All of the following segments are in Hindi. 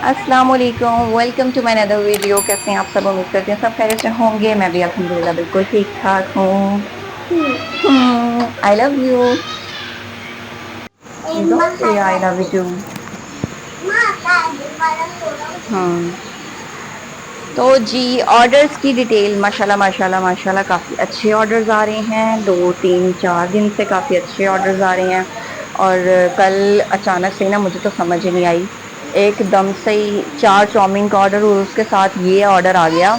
अस्सलाम वालेकुम, welcome to my another video. कैसे हैं आप सब? उम्मीद करते हैं सब खैरियत से होंगे। मैं भी अल्हम्दुलिल्लाह बिल्कुल ठीक ठाक हूँ। आई love you. Don't say I love you too. हम्म तो जी, ऑर्डर्स की डिटेल, माशाल्लाह माशाल्लाह माशाल्लाह काफ़ी अच्छे ऑर्डर्स आ रहे हैं। 2 3 4 दिन से काफ़ी अच्छे ऑर्डर्स आ रहे हैं। और कल अचानक से ना मुझे तो समझ ही नहीं आई, एकदम से ही 4 चाउमीन का ऑर्डर और उसके साथ ये ऑर्डर आ गया।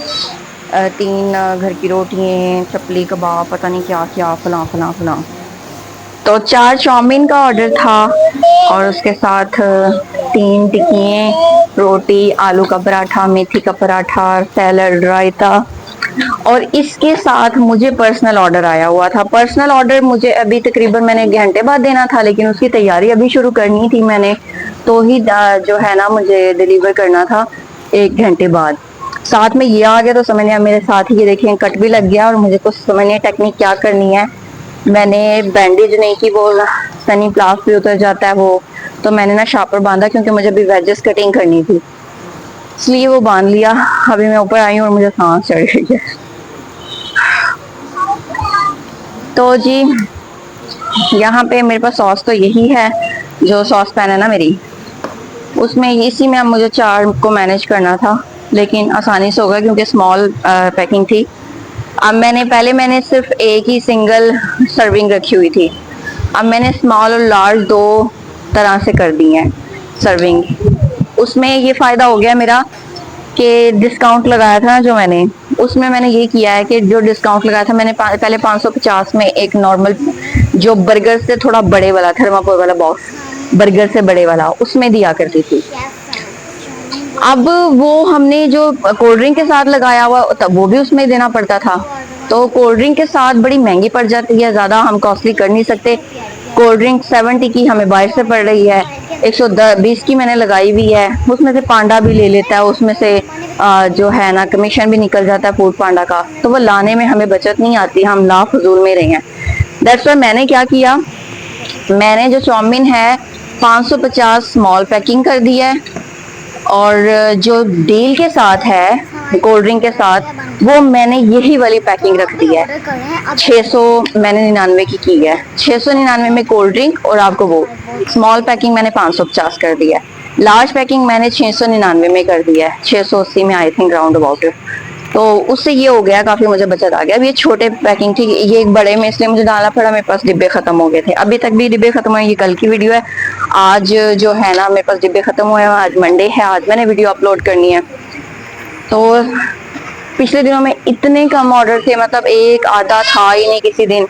3 घर की रोटियां, चपली कबाब, पता नहीं क्या क्या, फला फला फला। तो 4 चाउमीन का ऑर्डर था और उसके साथ 3 टिक्कियाँ, रोटी, आलू का पराठा, मेथी का पराठा, सैलड, रायता। और इसके साथ मुझे पर्सनल ऑर्डर आया हुआ था। पर्सनल ऑर्डर मुझे अभी तकरीबन मैंने घंटे बाद देना था, लेकिन उसकी तैयारी अभी शुरू करनी थी मैंने, तो ही जो है ना मुझे डिलीवर करना था 1 घंटे बाद। साथ में ये आ गया तो समझ नहीं आया। मेरे साथ ही ये देखिए कट भी लग गया और मुझे कुछ समझ नहीं टेक्निक क्या करनी है। मैंने बैंडेज नहीं की, वो सनी प्लास भी उतर जाता है वो, तो मैंने ना शापर बांधा क्योंकि मुझे अभी वेजेस कटिंग करनी थी, इसलिए वो बांध लिया। अभी मैं ऊपर आई हूँ और मुझे सांस चढ़ रही है। तो जी, यहाँ पे मेरे पास सॉस तो यही है, जो सॉस पैन है ना मेरी, उसमें इसी में अब मुझे 4 को मैनेज करना था, लेकिन आसानी से होगा क्योंकि स्मॉल पैकिंग थी। अब मैंने सिर्फ एक ही सिंगल सर्विंग रखी हुई थी। अब मैंने स्मॉल और लार्ज 2 तरह से कर दी हैं सर्विंग। उसमें ये फायदा हो गया मेरा कि डिस्काउंट लगाया था ना जो मैंने, उसमें मैंने ये किया है कि जो डिस्काउंट लगाया था मैंने पहले 550 में एक नॉर्मल, जो बर्गर से थोड़ा बड़े वाला थर्माकोल वाला बॉक्स, बर्गर से बड़े वाला, उसमें दिया करती थी। अब वो हमने जो कोल्ड ड्रिंक के साथ लगाया हुआ तब वो भी उसमें देना पड़ता था, तो कोल्ड ड्रिंक के साथ बड़ी महंगी पड़ जाती है, ज्यादा हम कॉस्टली कर नहीं सकते। कोल्ड ड्रिंक 70 की हमें बाहर से पड़ रही है, 120 की मैंने लगाई हुई है। उसमें से पांडा भी ले लेता है, उसमें से जो है ना कमीशन भी निकल जाता है फूड पांडा का, तो वो लाने में हमें बचत नहीं आती, हम ला फजूल में रहे हैं। दैट्स वाई मैंने क्या किया, मैंने जो चाउमीन है 550 स्मॉल पैकिंग कर दी है, और जो डील के साथ है कोल्ड ड्रिंक के साथ, वो मैंने यही वाली पैकिंग रख दी है। 600 मैंने 99 की है, 699 में कोल्ड ड्रिंक, और आपको वो स्मॉल पैकिंग मैंने 550 कर दिया है। लार्ज पैकिंग मैंने 699 में कर दिया है, 680 में आई थिंक राउंड अबाउट। तो उससे ये हो गया, काफी मुझे बचत आ गया। अब ये छोटे पैकिंग थी, ये एक बड़े में इसलिए मुझे डालना पड़ा, मेरे पास डिब्बे खत्म हो गए थे। अभी तक भी डिब्बे खत्म हुए, ये कल की वीडियो है। आज जो है ना मेरे पास डिब्बे खत्म हुए हैं, आज मंडे है, आज मैंने वीडियो अपलोड करनी है। तो पिछले दिनों में इतने कम ऑर्डर थे, मतलब एक आधा था ही नहीं किसी दिन।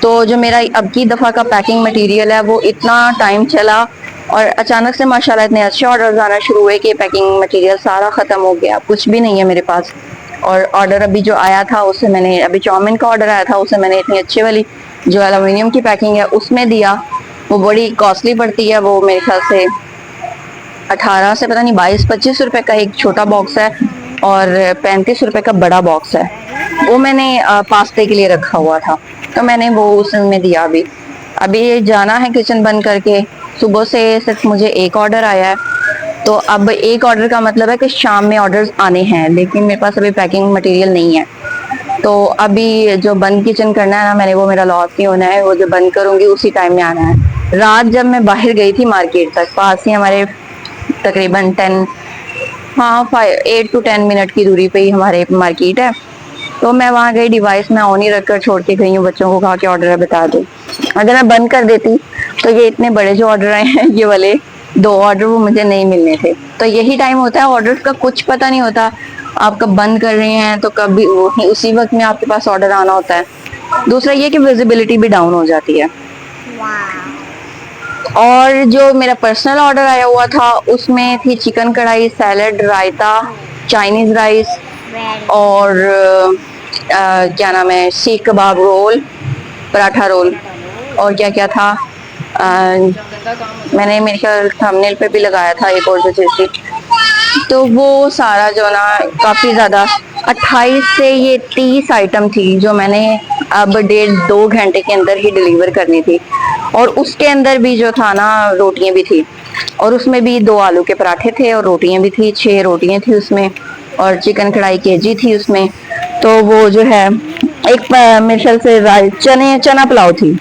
तो जो मेरा अब की दफा का पैकिंग मटेरियल है वो इतना टाइम चला, और अचानक से माशाल्लाह इतने अच्छे ऑर्डर आना शुरू हुए कि पैकिंग मटेरियल सारा खत्म हो गया, कुछ भी नहीं है मेरे पास। और ऑर्डर अभी जो आया था उससे मैंने, अभी चाउमीन का ऑर्डर आया था उससे मैंने इतनी अच्छी वाली जो एल्यूमिनियम की पैकिंग है उसमें दिया। वो बड़ी कॉस्टली पड़ती है, वो मेरे ख्याल से 18 से पता नहीं 22-25 रुपए का एक छोटा बॉक्स है, और 35 रुपए का बड़ा बॉक्स है। वो मैंने पास्ते के लिए रखा हुआ था, तो मैंने वो उसमें दिया। अभी ये जाना है किचन बंद करके। सुबह से सिर्फ मुझे एक ऑर्डर आया है, तो अब एक ऑर्डर का मतलब है कि शाम में ऑर्डर्स आने हैं, लेकिन मेरे पास अभी पैकिंग मटेरियल नहीं है। तो अभी जो बंद किचन करना है ना मैंने, वो मेरा लॉस नहीं होना है, वो जो बंद करूंगी उसी टाइम में आना है। रात जब मैं बाहर गई थी मार्केट तक, पास ही हमारे तकरीबन 8 to 10 मिनट की दूरी पे ही हमारे मार्केट है, तो मैं वहां गई, डिवाइस में ऑन ही रखकर छोड़ के गई हूँ, बच्चों को कहा कि ऑर्डर है बता दो। अगर मैं बंद कर देती तो ये इतने बड़े जो ऑर्डर आए हैं, ये वाले 2 ऑर्डर वो मुझे नहीं मिलने थे। तो यही टाइम होता है, ऑर्डर्स का कुछ पता नहीं होता, आप कब बंद कर रहे हैं तो कभी उसी वक्त में आपके पास ऑर्डर आना होता है। दूसरा ये कि विजिबिलिटी भी डाउन हो जाती है। और जो मेरा पर्सनल ऑर्डर आया हुआ था उसमें थी चिकन कढ़ाई, सैलड, रायता, चाइनीज राइस, और क्या नाम है, सीख कबाब रोल, पराठा रोल, और क्या क्या था। मैंने मेरे ख्याल थंबनेल पे भी लगाया था एक और जो चीज थी। तो वो सारा जो ना काफी ज्यादा, 28 से ये 30 आइटम थी जो मैंने अब 1.5-2 घंटे के अंदर ही डिलीवर करनी थी। और उसके अंदर भी जो था ना रोटियां भी थी, और उसमें भी 2 आलू के पराठे थे और रोटियां भी थी, 6 रोटियां थी उसमें, और चिकन कढ़ाई केजी थी उसमें। तो वो जो है एक मेरे ख्याल से चना पुलाव थी।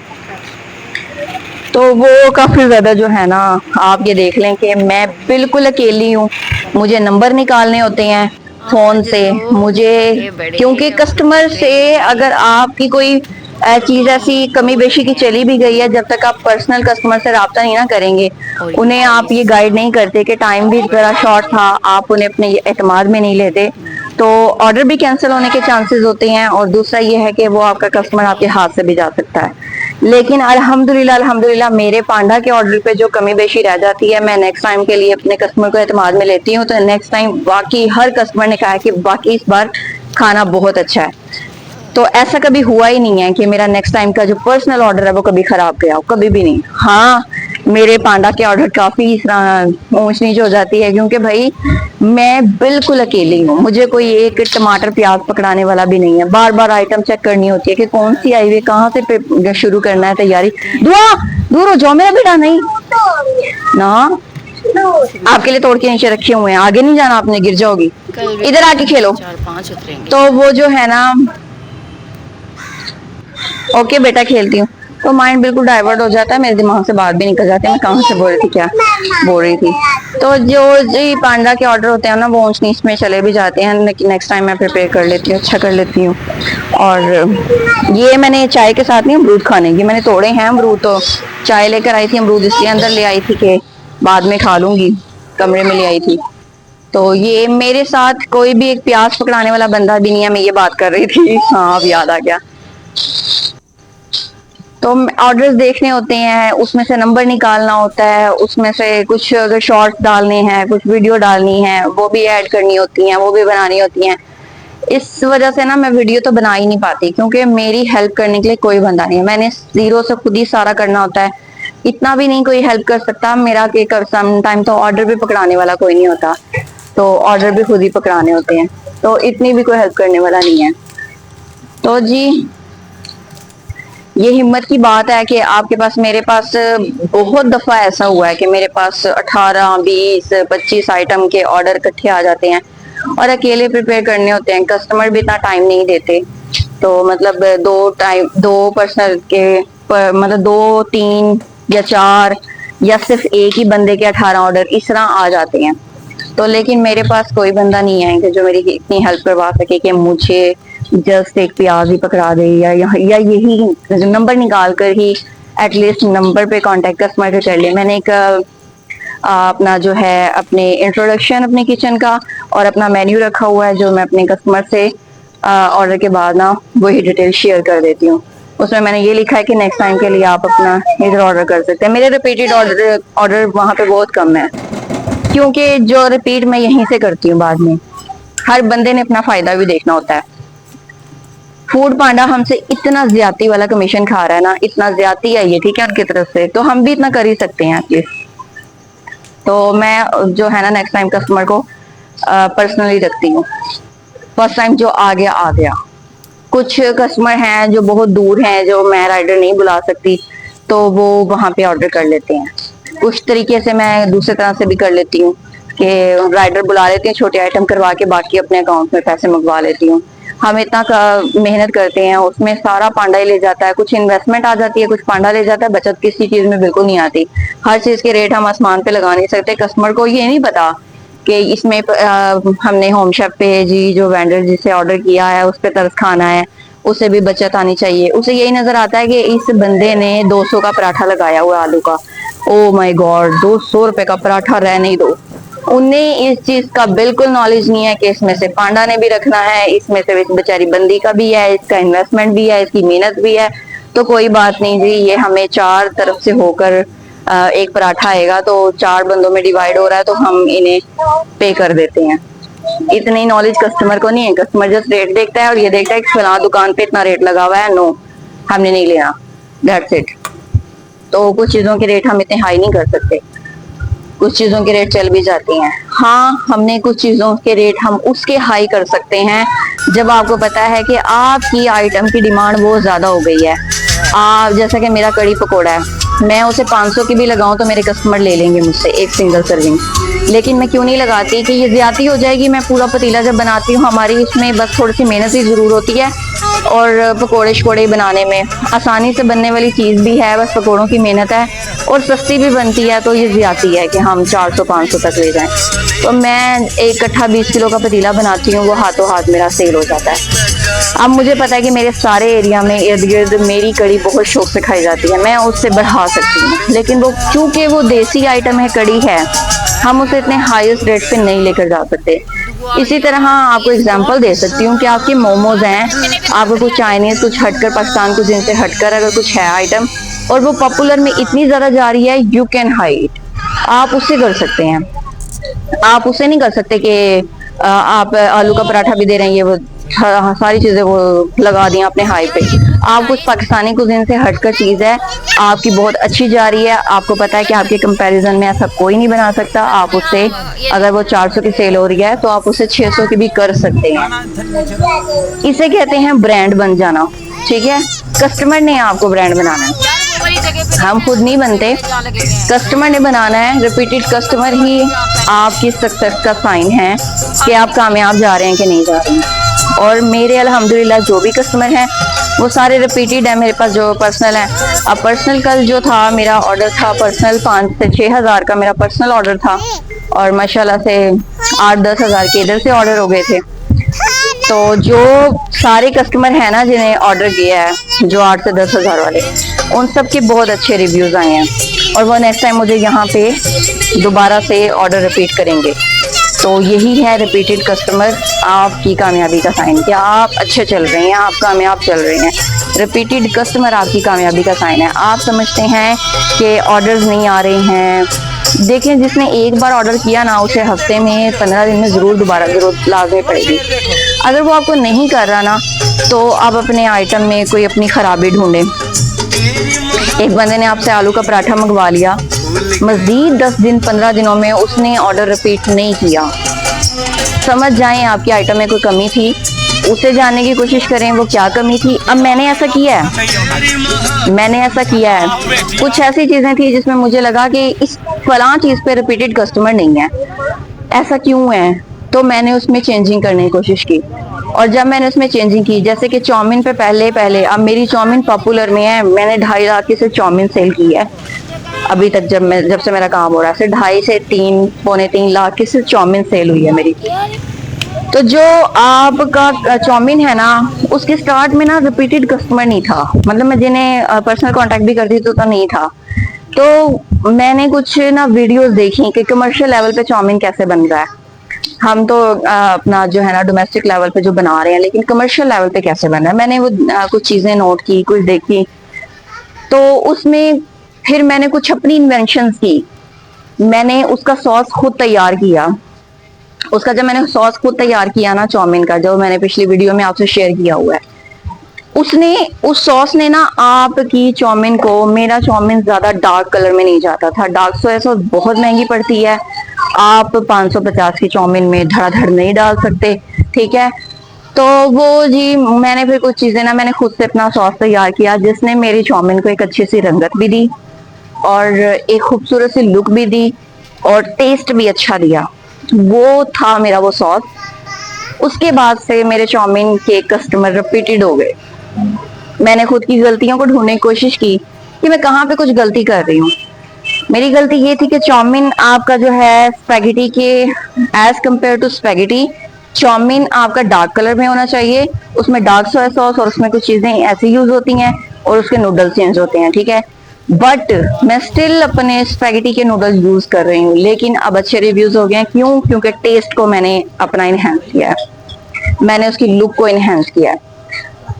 तो वो काफी ज्यादा जो है ना, आप ये देख लें कि मैं बिल्कुल अकेली हूँ। मुझे नंबर निकालने होते हैं फोन आज से तो मुझे, ये क्योंकि बड़े कस्टमर बड़े से बड़े अगर आपकी कोई चीज ऐसी कमी लोग बेशी की हैं चली भी गई है, जब तक आप पर्सनल कस्टमर से राब्ता नहीं ना करेंगे, और ये उन्हें आप ये चीज गाइड नहीं करते कि टाइम भी बड़े जरा शॉर्ट बड़े था, आप उन्हें अपने एतमाद में नहीं लेते, तो ऑर्डर भी कैंसिल होने के चांसेस होते हैं। और दूसरा ये है कि वो आपका कस्टमर आपके हाथ से भी जा सकता है। लेकिन अल्हम्दुलिल्लाह अल्हम्दुलिल्लाह मेरे पांडा के ऑर्डर पे जो कमी बेशी रह जाती है, मैं नेक्स्ट टाइम के लिए अपने कस्टमर को एतमाद में लेती हूँ। तो नेक्स्ट टाइम बाकी हर कस्टमर ने कहा है कि बाकी इस बार खाना बहुत अच्छा है। तो ऐसा कभी हुआ ही नहीं है कि मेरा नेक्स्ट टाइम का जो पर्सनल ऑर्डर है वो कभी खराब गया हो, कभी भी नहीं। हाँ, मेरे पांडा के ऑर्डर काफी इस तरह ऊंच नीच हो जाती है, क्योंकि भाई मैं बिल्कुल अकेली हूँ, मुझे कोई एक टमाटर प्याज पकड़ाने वाला भी नहीं है। बार बार आइटम चेक करनी होती है कि कौन सी आई हुई, कहाँ से शुरू करना है तैयारी। दुआ, दूर हो जाओ मेरा बेटा, नहीं ना, आपके लिए तोड़ के नीचे रखे हुए हैं, आगे नहीं जाना आपने, गिर जाओगी। कल भी इधर आके खेलो। 4-5 उतरेंगे। तो वो जो है ना, ओके बेटा खेलती हूँ। तो माइंड बिल्कुल डाइवर्ट हो जाता है, मेरे दिमाग से बात भी निकल जाती है, मैं कहाँ से बोल रही थी, क्या बोल रही थी। तो जो जी पांडा के ऑर्डर होते हैं ना, वो ऊंच नीच में चले भी जाते हैं, लेकिन नेक्स्ट टाइम मैं प्रिपेयर कर लेती हूँ, अच्छा कर लेती हूँ। और ये मैंने चाय के साथ नहीं अमरूद खाने की, मैंने तोड़े हैं अमरूद, तो चाय लेकर आई थी, अमरूद इसलिए अंदर ले आई थी कि बाद में खा लूंगी, कमरे में ले आई थी। तो ये मेरे साथ कोई भी एक प्याज पकड़ाने वाला बंदा भी नहीं है, मैं ये बात कर रही थी। हाँ, अब याद आ गया। तो ऑर्डर्स देखने होते हैं, उसमें से नंबर निकालना होता है, उसमें से कुछ अगर शॉर्ट्स डालने हैं, कुछ वीडियो डालनी है, वो भी ऐड करनी होती हैं, वो भी बनानी होती हैं। इस वजह से ना मैं वीडियो तो बना ही नहीं पाती, क्योंकि मेरी हेल्प करने के लिए कोई बंदा नहीं है, मैंने जीरो से खुद ही सारा करना होता है। इतना भी नहीं कोई हेल्प कर सकता मेरा, कि सम टाइम तो ऑर्डर भी पकड़ाने वाला कोई नहीं होता, तो ऑर्डर भी खुद ही पकड़ाने होते हैं, तो इतनी भी कोई हेल्प करने वाला नहीं है। तो जी, ये हिम्मत की बात है कि आपके पास, मेरे पास बहुत दफा ऐसा हुआ है कि मेरे पास 18 20 25 आइटम के ऑर्डर इकट्ठे आ जाते हैं, और अकेले प्रिपेयर करने होते हैं, कस्टमर भी इतना टाइम नहीं देते। तो मतलब दो पर्सनल के मतलब 2 3 या 4 या सिर्फ एक ही बंदे के 18 ऑर्डर इस तरह आ जाते हैं। तो लेकिन मेरे पास कोई बंदा नहीं है कि जो मेरी इतनी हेल्प करवा सके कि मुझे जस्ट एक प्याज ही पकड़ा दे, या यही नंबर निकाल कर ही एटलीस्ट नंबर पे कांटेक्ट कस्टमर के कर ले। मैंने एक अपना जो है अपने इंट्रोडक्शन अपने किचन का और अपना मेन्यू रखा हुआ है, जो मैं अपने कस्टमर से ऑर्डर के बाद ना वही डिटेल शेयर कर देती हूँ। उसमें मैंने ये लिखा है कि नेक्स्ट टाइम के लिए आप अपना इधर ऑर्डर कर सकते हैं। मेरे रिपीटेड ऑर्डर ऑर्डर वहाँ पे बहुत कम है, क्योंकि जो रिपीट मैं यहीं से करती हूँ बाद में। हर बंदे ने अपना फायदा भी देखना होता है। फूड पांडा हमसे इतना ज्यादा वाला कमीशन खा रहा है ना, इतना ज्यादा है ये, ठीक है, उनकी तरफ से, तो हम भी इतना कर ही सकते हैं एटलीस्ट। तो मैं जो है ना नेक्स्ट टाइम कस्टमर को पर्सनली रखती हूँ। फर्स्ट टाइम जो आ गया आ गया। कुछ कस्टमर हैं जो बहुत दूर हैं, जो मैं राइडर नहीं बुला सकती, तो वो वहां पे ऑर्डर कर लेते हैं। कुछ तरीके से मैं दूसरे तरह से भी कर लेती हूँ कि राइडर बुला लेती हूँ, छोटे आइटम करवा के बाकी अपने अकाउंट में पैसे मंगवा लेती हूँ। हम इतना मेहनत करते हैं, उसमें सारा पांडा ही ले जाता है, कुछ इन्वेस्टमेंट आ जाती है, कुछ पांडा ले जाता है, बचत किसी चीज में बिल्कुल नहीं आती। हर चीज के रेट हम आसमान पे लगा नहीं सकते। कस्टमर को ये नहीं पता कि इसमें हमने होम शेफ पे जी, जो वेंडर जिसे ऑर्डर किया है उस पर तरस खाना है, उसे भी बचत आनी चाहिए। उसे यही नजर आता है कि इस बंदे ने 200 का पराठा लगाया हुआ आलू का, ओ माय गॉड 200 रुपए का पराठा, रहने ही दो। उन्हें इस चीज का बिल्कुल नॉलेज नहीं है कि इसमें से पांडा ने भी रखना है, इसमें से इस बेचारी बंदी का भी है, इसका इन्वेस्टमेंट भी है, इसकी मेहनत भी है। तो कोई बात नहीं जी, ये हमें 4 तरफ से होकर एक पराठा आएगा, तो 4 बंदों में डिवाइड हो रहा है, तो हम इन्हें पे कर देते हैं। इतनी नॉलेज कस्टमर को नहीं है। कस्टमर जस्ट रेट देखता है और ये देखता है कि फला दुकान पे इतना रेट लगा हुआ है, नो हमने नहीं लेना, दैट्स इट। तो कुछ चीजों के रेट हम इतने हाई नहीं कर सकते, कुछ चीजों के रेट चल भी जाती हैं। हाँ, हमने कुछ चीजों के रेट हम उसके हाई कर सकते हैं जब आपको पता है कि आपकी आइटम की डिमांड बहुत ज्यादा हो गई है। जैसा कि मेरा कड़ी पकोड़ा है, मैं उसे 500 की भी लगाऊं तो मेरे कस्टमर ले लेंगे मुझसे एक सिंगल सर्विंग, लेकिन मैं क्यों नहीं लगाती कि ये ज्यादा हो जाएगी। मैं पूरा पतीला जब बनाती हूँ, हमारी उसमें बस थोड़ी सी मेहनत ही जरूर होती है, और पकोड़े शकोड़े बनाने में आसानी से बनने वाली चीज़ भी है, बस पकोड़ों की मेहनत है, और सस्ती भी बनती है, तो ये ज्यादा है कि हम 400-500 तक ले जाएं। तो मैं एक कट्ठा 20 किलो का पतीला बनाती हूँ, वो हाथों हाथ मेरा सेल हो जाता है। अब मुझे पता है कि मेरे सारे एरिया में इर्द गिर्द मेरी कड़ी बहुत शौक से खाई जाती है, मैं उससे बढ़ा सकती हूँ, लेकिन वो चूंकि वो देसी आइटम है, कड़ी है, हम उसे इतने हाईएस्ट रेट पे नहीं लेकर जा सकते। इसी तरह आपको एग्जांपल दे सकती हूँ कि आपके मोमोज हैं, आपको कुछ चाइनीज, कुछ हटकर पाकिस्तान, कुछ जिनसे हटकर अगर कुछ है आइटम और वो पॉपुलर में इतनी ज्यादा जा रही है, यू कैन हाइड, आप उससे कर सकते हैं। आप उससे नहीं कर सकते कि आप आलू का पराठा भी दे रहे हैं, ये वो सारी चीजें वो लगा दी अपने हाई पे। आप कुछ पाकिस्तानी कुजीन से हटकर चीज है, आपकी बहुत अच्छी जा रही है, आपको पता है कि आपके कंपैरिजन में ऐसा कोई नहीं बना सकता, आप उससे अगर वो 400 की सेल हो रही है तो आप उससे 600 की भी कर सकते हैं। इसे कहते हैं ब्रांड बन जाना। ठीक है, कस्टमर ने आपको ब्रांड बनाना है, हम खुद नहीं बनते, कस्टमर ने बनाना है। रिपीटेड कस्टमर ही आपकी सक्सेस का साइन है कि आप कामयाब जा रहे हैं कि नहीं जा रहे हैं। और मेरे अल्हम्दुलिल्लाह जो भी कस्टमर हैं वो सारे रिपीटेड है मेरे पास, जो पर्सनल है। अब पर्सनल कल जो था मेरा ऑर्डर था पर्सनल 5 से 6 हज़ार का मेरा पर्सनल ऑर्डर था, और माशाल्लाह से 8-10 हज़ार के इधर से ऑर्डर हो गए थे। तो जो सारे कस्टमर हैं ना जिन्हें ऑर्डर किया है, जो 8 से 10 हज़ार वाले, उन सब के बहुत अच्छे रिव्यूज आए हैं, और वो नेक्स्ट टाइम मुझे यहाँ पे दोबारा से ऑर्डर रिपीट करेंगे। तो यही है रिपीटेड कस्टमर आपकी कामयाबी का साइन, कि आप अच्छे चल रहे हैं, आप कामयाब चल रहे हैं। रिपीटेड कस्टमर आपकी कामयाबी का साइन है। आप समझते हैं कि ऑर्डर्स नहीं आ रहे हैं, देखें जिसने एक बार ऑर्डर किया ना, उसे हफ्ते में 15 दिन में दोबारा जरूर लाजमी पड़ेगी। अगर वो आपको नहीं कर रहा ना, तो आप अपने आइटम में कोई अपनी खराबी ढूंढें। एक बंदे ने आपसे आलू का पराठा मंगवा लिया, मजीद 10 दिन 15 दिनों में उसने ऑर्डर रिपीट नहीं किया, समझ जाएं आपकी आइटम में कोई कमी थी, उसे जानने की कोशिश करें वो क्या कमी थी। अब मैंने ऐसा किया है, कुछ ऐसी चीजें थी जिसमें मुझे लगा कि इस फलां चीज पे रिपीटेड कस्टमर नहीं है, ऐसा क्यों है, तो मैंने उसमें चेंजिंग करने की कोशिश की। और जब मैंने उसमें चेंजिंग की, जैसे कि चाउमीन पे पहले अब मेरी चाउमीन पॉपुलर में है, मैंने 2.5 लाख की सिर्फ चाउमीन सेल की है अभी तक, जब से मेरा काम हो रहा है, सिर्फ 2.5 से 3 पौने 3 लाख की सिर्फ चाउमीन सेल हुई है मेरी। तो जो आपका चाउमीन है ना, उसके स्टार्ट में ना रिपीटेड कस्टमर नहीं था, मतलब मैं जिन्हें पर्सनल कांटेक्ट भी करती तो नहीं था। तो मैंने कुछ ना वीडियोस देखी कि कमर्शियल लेवल पे चाउमीन कैसे बन रहा है। हम तो अपना जो है ना डोमेस्टिक लेवल पे जो बना रहे हैं, लेकिन कमर्शियल लेवल पे कैसे बन रहा है, मैंने वो कुछ चीजें नोट की, कुछ देखी। तो उसमें फिर मैंने कुछ अपनी इन्वेंशंस की, मैंने उसका सॉस खुद तैयार किया। उसका जब मैंने सॉस खुद तैयार किया ना चाउमीन का, जो मैंने पिछली वीडियो में आपसे शेयर किया हुआ है, उस सॉस ने ना आपकी चाउमीन को, मेरा चाउमीन ज्यादा डार्क कलर में नहीं जाता था। डार्क सोया सॉस बहुत महंगी पड़ती है, आप 550 की चाउमीन में धड़ाधड़ नहीं डाल सकते। ठीक है, तो वो जी मैंने फिर कुछ चीजें ना मैंने खुद से अपना सॉस तैयार किया, जिसने मेरी चाउमीन को एक अच्छी सी रंगत भी दी और एक खूबसूरत सी लुक भी दी और टेस्ट भी अच्छा दिया। वो था मेरा वो सॉस। उसके बाद से मेरे चाउमीन के कस्टमर रिपीटेड हो गए। मैंने खुद की गलतियों को ढूंढने की कोशिश की कि मैं कहाँ पे कुछ गलती कर रही हूँ। मेरी गलती ये थी कि चाउमीन आपका जो है स्पैगेटी के as compare to spaghetti, chow mein आपका डार्क कलर में होना चाहिए, उसमें डार्क सोया सॉस और उसमें कुछ चीजें ऐसी यूज होती हैं और उसके नूडल्स चेंज होते हैं। ठीक है, बट मैं स्टिल अपने स्पैगेटी के नूडल्स यूज कर रही हूँ, लेकिन अब अच्छे रिव्यूज हो गए हैं। क्यों? क्योंकि टेस्ट को मैंने अपना इनहेंस किया है, मैंने उसकी लुक को इनहेंस किया है।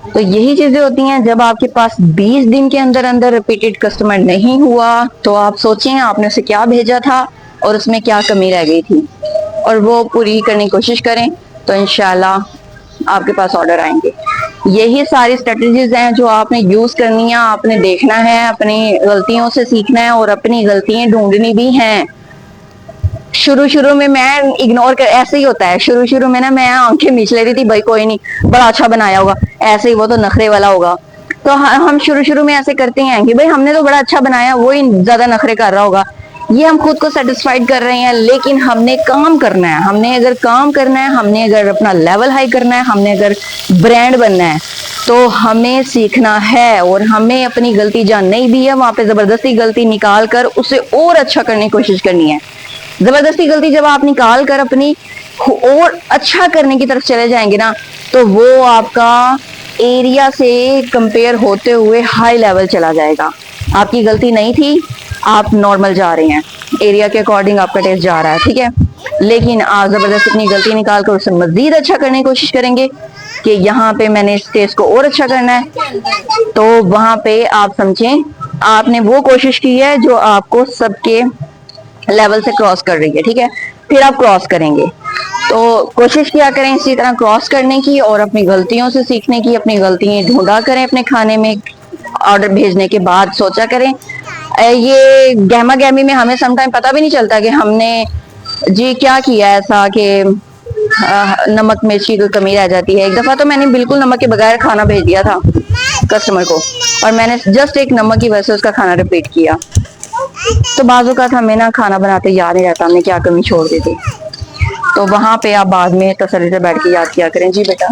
तो यही चीजें होती हैं। जब आपके पास 20 दिन के अंदर अंदर रिपीटेड कस्टमर नहीं हुआ, तो आप सोचें आपने उसे क्या भेजा था और उसमें क्या कमी रह गई थी, और वो पूरी करने की कोशिश करें, तो इंशाल्लाह आपके पास ऑर्डर आएंगे। यही सारी स्ट्रेटजीज हैं जो आपने यूज करनी है, आपने देखना है, अपनी गलतियों से सीखना है और अपनी गलतियां ढूंढनी भी हैं। शुरू में मैं इग्नोर कर, ऐसे ही होता है, शुरू में ना मैं आंखें मीच लेती थी, भाई कोई नहीं, बड़ा अच्छा बनाया होगा, ऐसे ही वो तो नखरे वाला होगा, तो हम शुरू शुरू में ऐसे करते हैं कि भाई हमने तो बड़ा अच्छा बनाया, वो ही ज्यादा नखरे कर रहा होगा, ये हम खुद को सेटिस्फाइड कर रहे हैं। लेकिन हमने काम करना है, हमने अगर काम करना है, हमने अगर अपना लेवल हाई करना है, हमने अगर ब्रांड बनना है, तो हमें सीखना है। और हमें अपनी गलती जहाँ नहीं भी है वहां पे जबरदस्ती गलती निकाल कर उसे और अच्छा करने की कोशिश करनी है। जबरदस्ती गलती जब आप निकाल कर अपनी और अच्छा करने की तरफ चले जाएंगे ना, तो वो आपका एरिया से कंपेयर होते हुए हाई लेवल चला जाएगा। आपकी गलती नहीं थी, आप नॉर्मल जा रहे हैं, एरिया के अकॉर्डिंग आपका टेस्ट जा रहा है, ठीक है। लेकिन आप जबरदस्ती अपनी गलती निकाल कर उसे मजीद अच्छा करने की कोशिश करेंगे कि यहाँ पे मैंने इस टेस्ट को और अच्छा करना है, तो वहां पे आप समझें आपने वो कोशिश की है जो आपको सबके लेवल से क्रॉस कर रही है, ठीक है। फिर आप क्रॉस करेंगे, तो कोशिश किया करें इसी तरह क्रॉस करने की और अपनी गलतियों से सीखने की। अपनी गलतियां ढूंढा करें अपने खाने में, ऑर्डर भेजने के बाद सोचा करें। ये गहमा गहमी में हमें समटाइम पता भी नहीं चलता कि हमने जी क्या किया ऐसा कि नमक मिर्च की कोई कमी रह जाती है। एक दफा तो मैंने बिल्कुल नमक के बगैर खाना भेज दिया था कस्टमर को, और मैंने जस्ट एक नमक की वजह से उसका खाना रिपीट किया। तो बाजू का हमें ना खाना बनाते याद नहीं रहता हमने क्या कमी छोड़ दी थी। तो वहां पे आप बाद में तसल्ली से बैठ के याद किया करें। जी बेटा।